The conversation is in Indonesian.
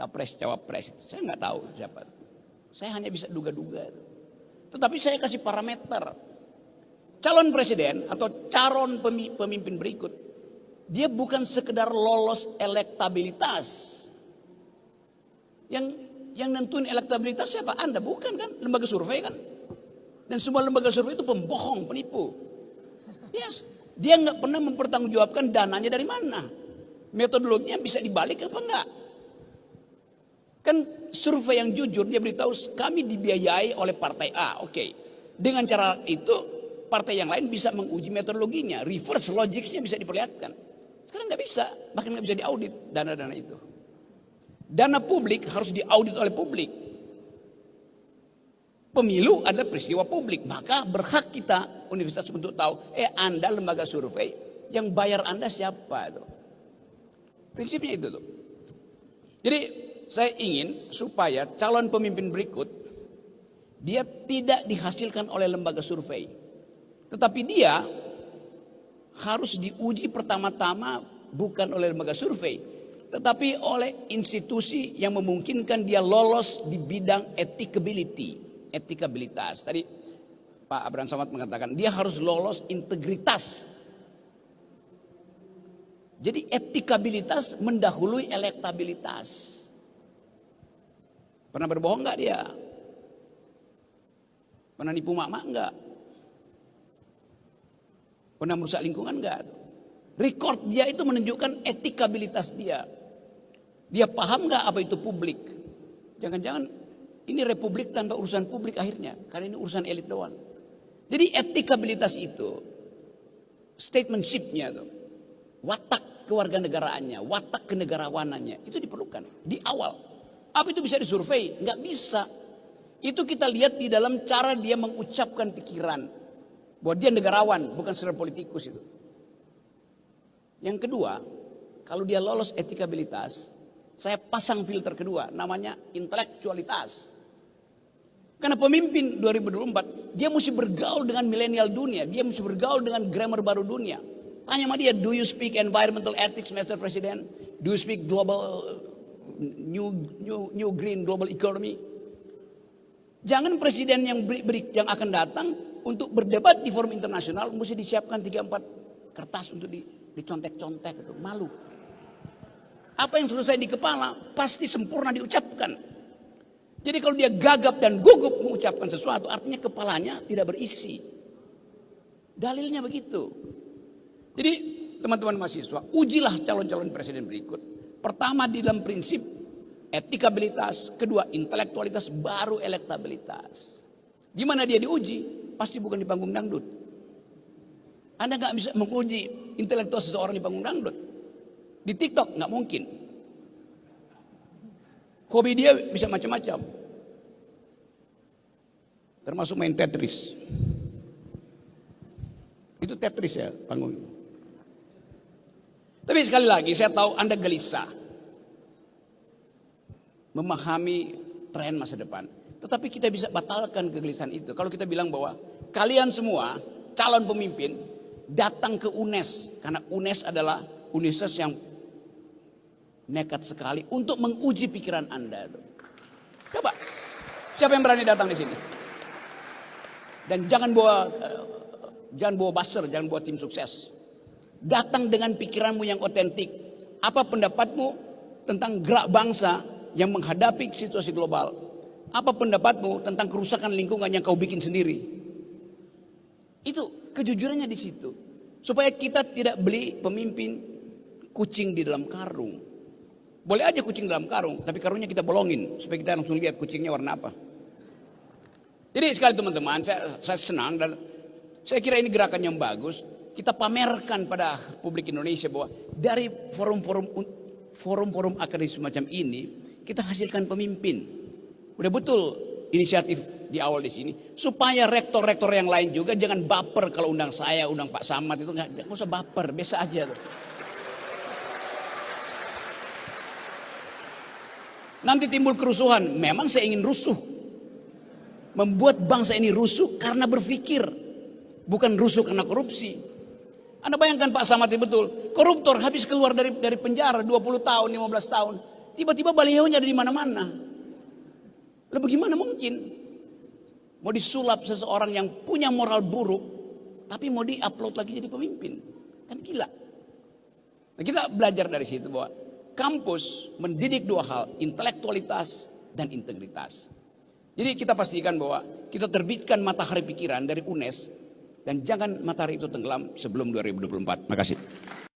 capres cawapres itu. Saya nggak tahu siapa. Saya hanya bisa duga-duga. Tetapi saya kasih parameter. Calon presiden atau calon pemimpin berikut, dia bukan sekedar lolos elektabilitas. Yang nentuin elektabilitas siapa? Anda, bukan kan? Lembaga survei kan? Dan semua lembaga survei itu pembohong, penipu. Yes. Dia nggak pernah mempertanggungjawabkan dananya dari mana. Metodologinya bisa dibalik apa enggak? Kan survei yang jujur dia beritahu kami dibiayai oleh partai A. Oke. Dengan cara itu partai yang lain bisa menguji metodologinya. Reverse logicsnya bisa diperlihatkan. Sekarang nggak bisa. Bahkan nggak bisa diaudit dana-dana itu. Dana publik harus diaudit oleh publik. Pemilu adalah peristiwa publik. Maka berhak kita universitas untuk tahu. Anda lembaga survei yang bayar Anda siapa? Itu. Prinsipnya itu tuh. Jadi saya ingin supaya calon pemimpin berikut dia tidak dihasilkan oleh lembaga survei. Tetapi dia harus diuji pertama-tama bukan oleh lembaga survei, tetapi oleh institusi yang memungkinkan dia lolos di bidang etikabilitas. Tadi Pak Abraham Samad mengatakan dia harus lolos integritas. Jadi etikabilitas mendahului elektabilitas. Pernah berbohong nggak dia? Pernah nipu mak-mak nggak? Pernah merusak lingkungan enggak? Record dia itu menunjukkan etikabilitas dia. Dia paham enggak apa itu publik? Jangan-jangan ini republik tanpa urusan publik akhirnya. Karena ini urusan elit doang. Jadi etikabilitas itu, statementship-nya tuh, watak kewarganegaraannya, watak kenegarawanannya, itu diperlukan di awal. Apa itu bisa disurvei? Enggak bisa. Itu kita lihat di dalam cara dia mengucapkan pikiran. Bahwa dia negarawan, bukan sekedar politikus itu. Yang kedua, kalau dia lolos etikabilitas, saya pasang filter kedua, namanya intelektualitas. Karena pemimpin 2024, dia mesti bergaul dengan milenial dunia, dia mesti bergaul dengan grammar baru dunia. Tanya sama dia, do you speak environmental ethics, Mr. President? Do you speak global, new green global economy? Jangan presiden yang akan datang untuk berdebat di forum internasional mesti disiapkan 3-4 kertas untuk dicontek-contek itu. Malu. Apa yang selesai di kepala pasti sempurna diucapkan. Jadi kalau dia gagap dan gugup mengucapkan sesuatu artinya kepalanya tidak berisi. Dalilnya begitu. Jadi teman-teman mahasiswa, ujilah calon-calon presiden berikut. Pertama di dalam prinsip etikabilitas, kedua intelektualitas, baru elektabilitas. Gimana dia diuji? Pasti bukan di panggung dangdut. Anda nggak bisa menguji intelektual seseorang di panggung dangdut. Di TikTok nggak mungkin. Hobi dia bisa macam-macam. Termasuk main Tetris. Itu Tetris ya panggung. Tapi sekali lagi saya tahu Anda gelisah memahami tren masa depan. Tetapi kita bisa batalkan kegelisahan itu. Kalau kita bilang bahwa kalian semua calon pemimpin datang ke UNES. Karena UNES adalah universitas yang nekat sekali untuk menguji pikiran Anda. Coba, siapa yang berani datang di sini? Dan jangan bawa buzzer, jangan bawa tim sukses. Datang dengan pikiranmu yang otentik. Apa pendapatmu tentang gerak bangsa yang menghadapi situasi global? Apa pendapatmu tentang kerusakan lingkungan yang kau bikin sendiri? Itu kejujurannya di situ. Supaya kita tidak beli pemimpin kucing di dalam karung. Boleh aja kucing dalam karung, tapi karungnya kita bolongin supaya kita langsung lihat kucingnya warna apa. Jadi sekali teman-teman, saya senang dan saya kira ini gerakan yang bagus. Kita pamerkan pada publik Indonesia bahwa dari forum-forum akademis semacam ini kita hasilkan pemimpin. Udah betul inisiatif di awal di sini supaya rektor-rektor yang lain juga jangan baper kalau undang saya, undang Pak Samad itu nggak usah baper, biasa aja tuh. Nanti timbul kerusuhan, memang saya ingin rusuh. Membuat bangsa ini rusuh karena berpikir, bukan rusuh karena korupsi. Anda bayangkan Pak Samad itu betul, koruptor habis keluar dari penjara 20 tahun, 15 tahun. Tiba-tiba balihonya ada di mana-mana. Lalu bagaimana mungkin? Mau disulap seseorang yang punya moral buruk, tapi mau di-upload lagi jadi pemimpin. Kan gila. Nah, kita belajar dari situ bahwa kampus mendidik dua hal, intelektualitas dan integritas. Jadi kita pastikan bahwa kita terbitkan matahari pikiran dari UNES dan jangan matahari itu tenggelam sebelum 2024. Makasih.